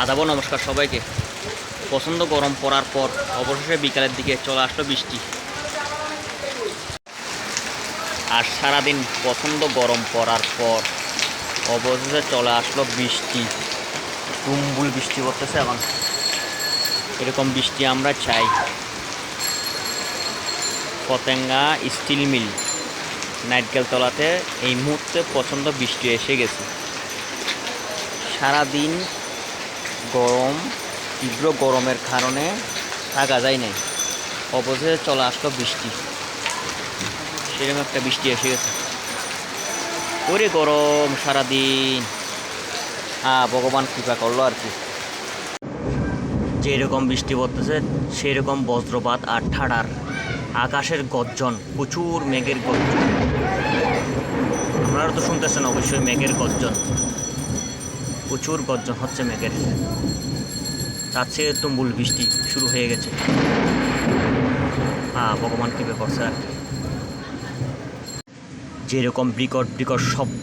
আদাব নমস্কার সবাইকে। প্রচণ্ড গরম পড়ার পর অবশেষে বিকালের দিকে চলে আসলো বৃষ্টি। আর সারাদিন প্রচণ্ড গরম পড়ার পর অবশেষে চলে আসলো বৃষ্টি। তুমুল বৃষ্টি পড়তেছে এখন। এরকম বৃষ্টি আমরা চাই। পতেঙ্গা স্টিল মিল নারকেল তলাতে এই মুহূর্তে প্রচণ্ড বৃষ্টি এসে গেছে। সারাদিন গরম, তীব্র গরমের কারণে থাকা যায় নাই। অবশেষে চলে আসলো বৃষ্টি। সেরকম একটা বৃষ্টি এসে গেছে। ওরে গরম সারাদিন, ভগবান কৃপা করলো আর কি। যেরকম বৃষ্টি পড়তেছে সেরকম বজ্রপাত আর ঠাডার, আকাশের গর্জন, প্রচুর মেঘের গর্জন। আপনারা তো শুনতেছেন অবশ্যই মেঘের গর্জন, প্রচুর গর্জন হচ্ছে মেঘের। তার চেয়ে তুমুল বৃষ্টি শুরু হয়ে গেছে। ভগবান কৃপা করছে আর কি। যেরকম বিকট বিকট শব্দ